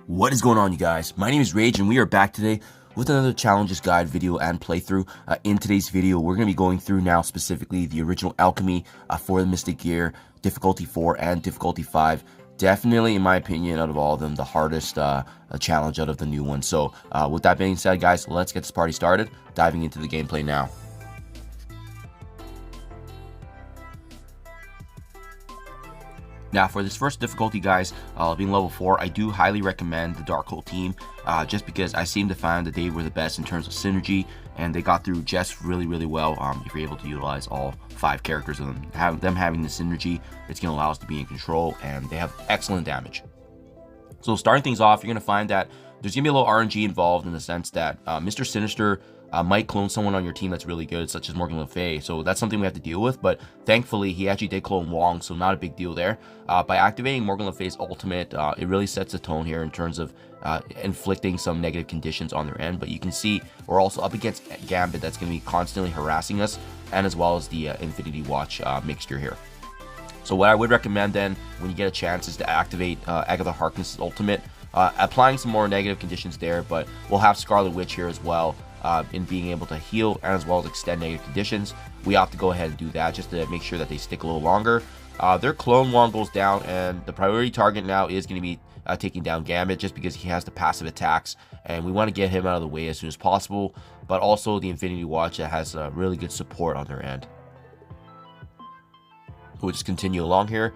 What is going on, you guys? My name is Rage and we are back today with another challenges guide video and playthrough. In today's video, we're going to be going through now specifically the original Alchemy for the Mystic Gear, difficulty 4 and difficulty 5. Definitely, in my opinion, out of all of them, the hardest challenge out of the new one. So with that being said, guys, let's get this party started, diving into the gameplay now. Now, for this first difficulty, guys, being level 4, I do highly recommend the Darkhold team, just because I seem to find that they were the best in terms of synergy, and they got through just really well. If you're able to utilize all 5 characters of them, having the synergy, it's going to allow us to be in control, and they have excellent damage. So starting things off, you're going to find that there's going to be a little RNG involved in the sense that Mr. Sinister might clone someone on your team that's really good, such as Morgan Le Fay. So that's something we have to deal with, but thankfully he actually did clone Wong, so not a big deal there. By activating Morgan Le Fay's ultimate, it really sets the tone here in terms of inflicting some negative conditions on their end. But you can see we're also up against Gambit that's going to be constantly harassing us, and as well as the Infinity Watch mixture here. So what I would recommend then, when you get a chance, is to activate Agatha Harkness' ultimate, applying some more negative conditions there, but we'll have Scarlet Witch here as well, in being able to heal and as well as extend negative conditions. We have to go ahead and do that just to make sure that they stick a little longer. Their clone Wong goes down, and the priority target now is going to be taking down Gambit, just because he has the passive attacks, and we want to get him out of the way as soon as possible. But also the Infinity Watch that has really good support on their end. We'll just continue along here.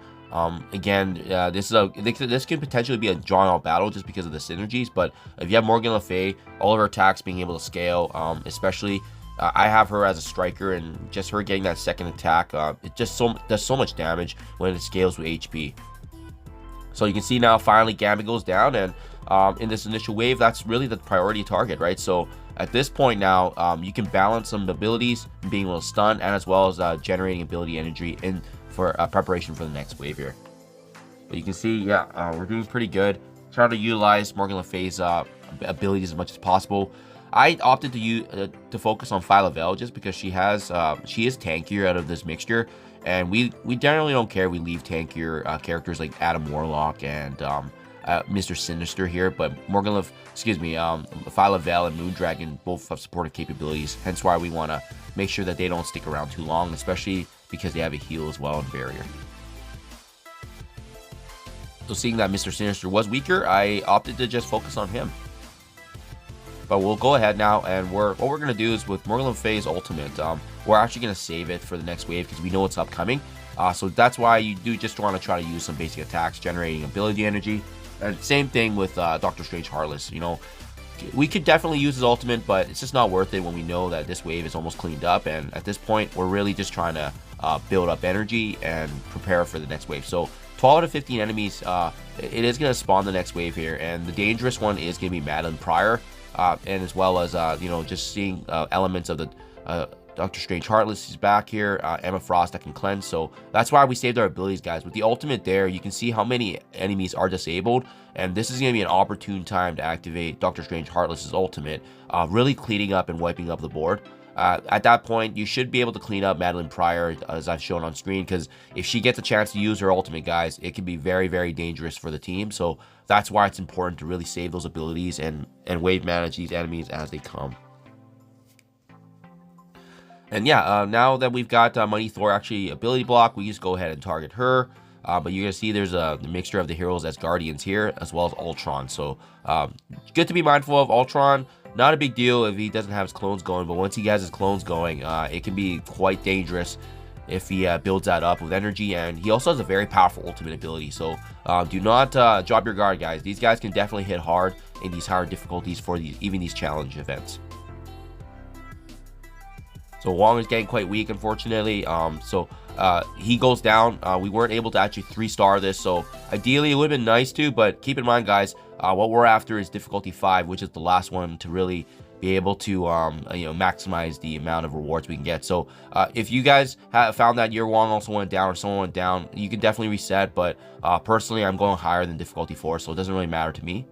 Again, this can potentially be a drawn-out battle just because of the synergies. But if you have Morgan Le Fay, all of her attacks being able to scale, especially I have her as a striker, and just her getting that second attack, it just does so much damage when it scales with HP. So you can see now finally Gambit goes down, and in this initial wave, that's really the priority target, right? So at this point now, you can balance some abilities, being able to stun, and as well as generating ability energy in for preparation for the next wave here. But you can see, yeah, we're doing pretty good. Trying to utilize Morgan Le Fay's abilities as much as possible. I opted to focus on Phyla-Vell just because she is tankier out of this mixture, and we generally don't care. We leave tankier characters like Adam Warlock and Mr. Sinister here, but Phyla-Vell and Moondragon both have supportive capabilities, hence why we want to make sure that they don't stick around too long, especially because they have a heal as well and barrier. So seeing that Mr. Sinister was weaker, I opted to just focus on him. But we'll go ahead now, and what we're going to do is with Morgan Le Fay's ultimate, we're actually going to save it for the next wave because we know it's upcoming. So that's why you do just want to try to use some basic attacks, generating ability energy. And same thing with Doctor Strange Heartless. You know, we could definitely use his ultimate, but it's just not worth it when we know that this wave is almost cleaned up. And at this point, we're really just trying to build up energy and prepare for the next wave. So 12 out of 15 enemies, it is going to spawn the next wave here, and the dangerous one is going to be Madeline Pryor, and as well as you know, just seeing elements of the Doctor Strange Heartless is back here, Emma Frost that can cleanse. So that's why we saved our abilities, guys. With the ultimate there, you can see how many enemies are disabled, and this is going to be an opportune time to activate Doctor Strange Heartless's ultimate, really cleaning up and wiping up the board. At that point, you should be able to clean up Madeline Pryor, as I've shown on screen, because if she gets a chance to use her ultimate, guys, it can be very dangerous for the team. So that's why it's important to really save those abilities and wave manage these enemies as they come. And yeah, now that we've got Mighty Thor actually ability block, we just go ahead and target her. But you're going to see there's the mixture of the heroes as Guardians here, as well as Ultron. So good to be mindful of. Ultron, not a big deal if he doesn't have his clones going, but once he has his clones going, it can be quite dangerous if he builds that up with energy. And he also has a very powerful ultimate ability. So do not drop your guard, guys. These guys can definitely hit hard in these higher difficulties for even these challenge events. So Wong is getting quite weak, unfortunately. He goes down. We weren't able to actually 3-star this, so ideally it would have been nice to, but keep in mind, guys, what we're after is difficulty 5, which is the last one to really be able to you know, maximize the amount of rewards we can get. So if you guys have found that your Wong also went down or someone went down, you can definitely reset, but personally I'm going higher than difficulty 4, so it doesn't really matter to me.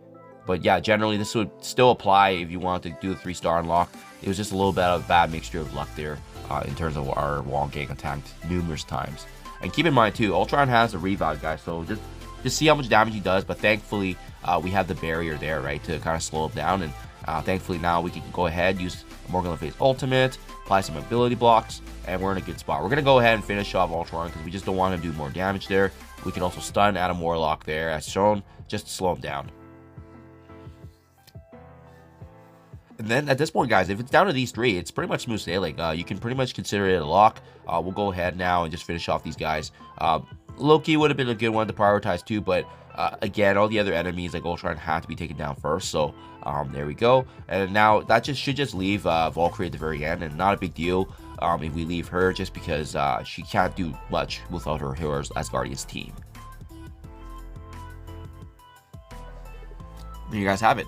But yeah, generally this would still apply if you wanted to do the 3-star unlock. It was just a little bit of a bad mixture of luck there in terms of our Wong getting attacked numerous times. And keep in mind too, Ultron has a revive, guys, so just just see how much damage he does. But thankfully, we have the barrier there, right, to kind of slow him down. And thankfully now we can go ahead, use Morgan Le Fay's ultimate, apply some ability blocks, and we're in a good spot. We're going to go ahead and finish off Ultron because we just don't want him to do more damage there. We can also stun Adam Warlock there as shown, just to slow him down. And then at this point, guys, if it's down to these three, it's pretty much smooth sailing. You can pretty much consider it a lock. We'll go ahead now and just finish off these guys. Loki would have been a good one to prioritize too, but again, all the other enemies like Ultron have to be taken down first. So there we go. And now that should just leave Valkyrie at the very end, and not a big deal if we leave her, just because she can't do much without her heroes Asgardians team. There you guys have it.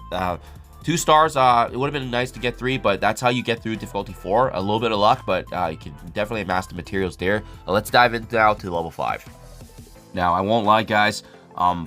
2 stars, it would have been nice to get 3, but that's how you get through difficulty 4. A little bit of luck, but you can definitely amass the materials there. Let's dive in now to level 5. Now, I won't lie, guys.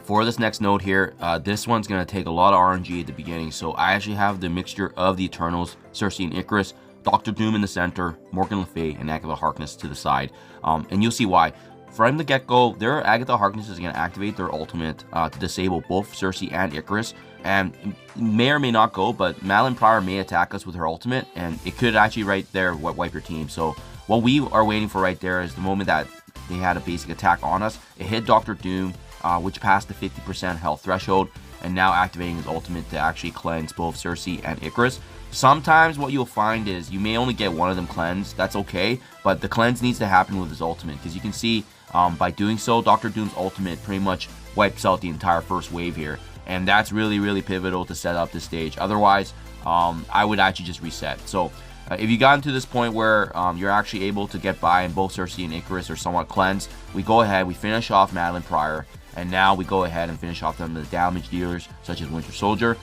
For this next node here, this one's going to take a lot of RNG at the beginning. So I actually have the mixture of the Eternals, Cersei and Icarus, Doctor Doom in the center, Morgan Le Fay, and Agatha Harkness to the side. And you'll see why. From the get-go, their Agatha Harkness is going to activate their ultimate to disable both Cersei and Icarus. And may or may not go, but Madeline Pryor may attack us with her ultimate, and it could actually right there wipe your team. So what we are waiting for right there is the moment that they had a basic attack on us. It hit Doctor Doom, which passed the 50% health threshold, and now activating his ultimate to actually cleanse both Cersei and Icarus. Sometimes what you'll find is you may only get one of them cleansed. That's okay, but the cleanse needs to happen with his ultimate, because you can see by doing so, Doctor Doom's ultimate pretty much wipes out the entire first wave here. And that's really, really pivotal to set up this stage. Otherwise, I would actually just reset. So if you got into this point where you're actually able to get by and both Cersei and Icarus are somewhat cleansed, we go ahead, we finish off Madeline Pryor, and now we go ahead and finish off them with the damage dealers, such as Winter Soldier.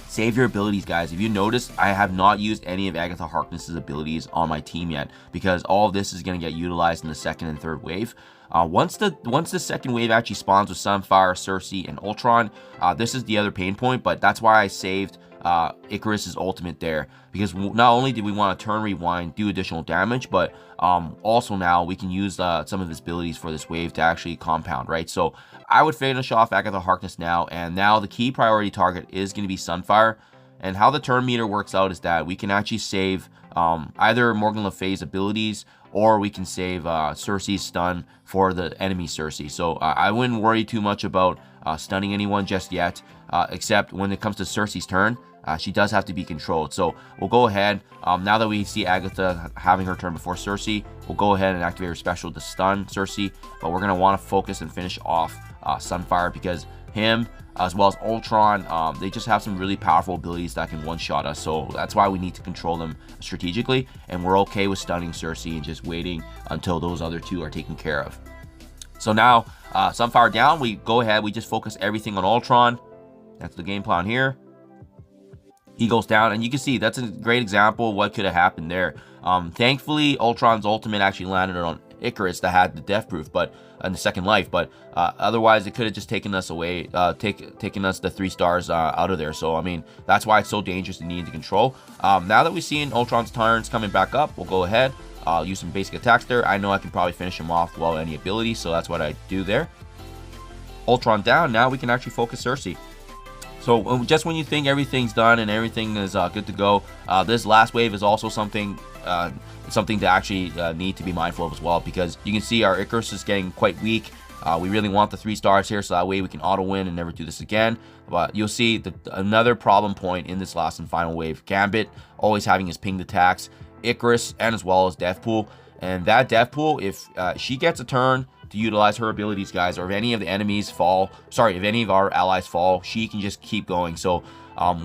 Save your abilities, guys. If you notice, I have not used any of Agatha Harkness's abilities on my team yet, because all of this is going to get utilized in the second and third wave. Once the second wave actually spawns with Sunfire, Cersei, and Ultron, this is the other pain point, but that's why I saved Icarus's ultimate there, because not only did we want to turn rewind, do additional damage, but also now we can use some of his abilities for this wave to actually compound, right? So I would finish off Agatha Harkness now, and now the key priority target is going to be Sunfire. And how the turn meter works out is that we can actually save either Morgan Le Fay's abilities, or we can save Cersei's stun for the enemy Cersei. So I wouldn't worry too much about stunning anyone just yet, except when it comes to Cersei's turn. She does have to be controlled. So we'll go ahead, now that we see Agatha having her turn before Cersei, we'll go ahead and activate her special to stun Cersei. But we're going to want to focus and finish off Sunfire, because him, as well as Ultron, they just have some really powerful abilities that can one-shot us. So that's why we need to control them strategically, and we're okay with stunning Cersei and just waiting until those other two are taken care of. So now, Sunfire down, we go ahead, we just focus everything on Ultron. That's the game plan here. He goes down, and you can see that's a great example of what could have happened there. Thankfully, Ultron's ultimate actually landed on Icarus that had the death proof, but in the second life. But otherwise, it could have just taken us away, taken us the 3 stars out of there. So I mean, that's why it's so dangerous and needing to control. Now that we've seen Ultron's turns coming back up, we'll go ahead, use some basic attacks there. I know I can probably finish him off without any ability, so that's what I do there. Ultron down. Now we can actually focus Cersei. So just when you think everything's done and everything is good to go, this last wave is also something to actually need to be mindful of as well, because you can see our Icarus is getting quite weak. We really want the 3 stars here, so that way we can auto win and never do this again. But you'll see another problem point in this last and final wave. Gambit always having his pinged attacks, Icarus, and as well as Deathpool. And that Deathpool, if she gets a turn to utilize her abilities, guys, or if any of the enemies fall, sorry, if any of our allies fall, she can just keep going. So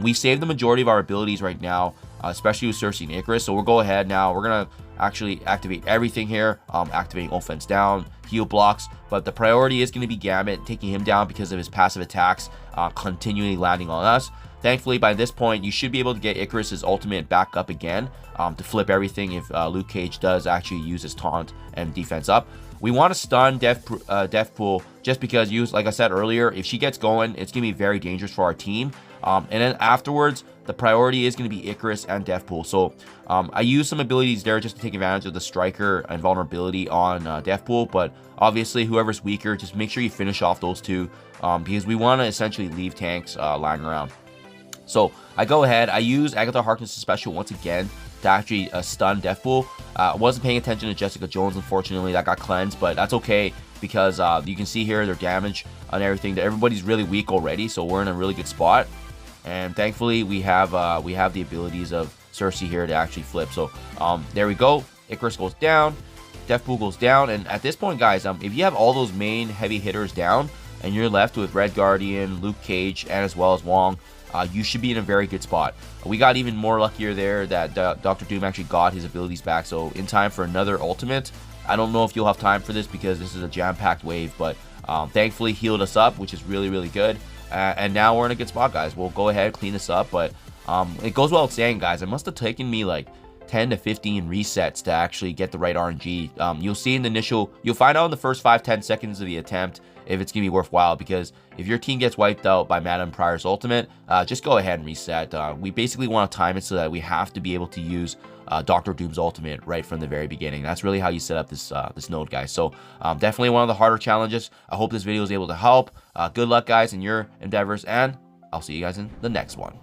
we saved the majority of our abilities right now, especially with Cersei and Icarus. So we'll go ahead now. We're going to actually activate everything here, activating offense down, heal blocks. But the priority is going to be Gambit, taking him down because of his passive attacks continually landing on us. Thankfully, by this point, you should be able to get Icarus's ultimate back up again to flip everything if Luke Cage does actually use his taunt and defense up. We want to stun Deathpool just because, like I said earlier, if she gets going, it's going to be very dangerous for our team. And then afterwards, the priority is going to be Icarus and Deathpool. So I use some abilities there just to take advantage of the Striker and vulnerability on Deathpool, but obviously whoever's weaker, just make sure you finish off those two, because we want to essentially leave tanks lying around. So I go ahead, I use Agatha Harkness' special once again to actually stun Deathpool. I wasn't paying attention to Jessica Jones, unfortunately, that got cleansed, but that's okay, because you can see here their damage and everything. Everybody's really weak already, so we're in a really good spot. And thankfully, we have the abilities of Cersei here to actually flip. So there we go. Icarus goes down, Deathpool goes down, and at this point, guys, if you have all those main heavy hitters down, and you're left with Red Guardian, Luke Cage, and as well as Wong, you should be in a very good spot. We got even more luckier there that Dr. Doom actually got his abilities back, so in time for another ultimate. I don't know if you'll have time for this because this is a jam-packed wave, but thankfully healed us up, which is really, really good. And now we're in a good spot, guys. We'll go ahead, clean this up, but it goes without saying, guys, it must have taken me like 10 to 15 resets to actually get the right RNG. You'll see in the initial, you'll find out in the first 5-10 seconds of the attempt if it's gonna be worthwhile, because if your team gets wiped out by Madame Pryor's ultimate, just go ahead and reset. We basically want to time it so that we have to be able to use Dr. Doom's ultimate right from the very beginning. That's really how you set up this this node, guys. So definitely one of the harder challenges. I hope this video was able to help. Good luck, guys, in your endeavors, and I'll see you guys in the next one.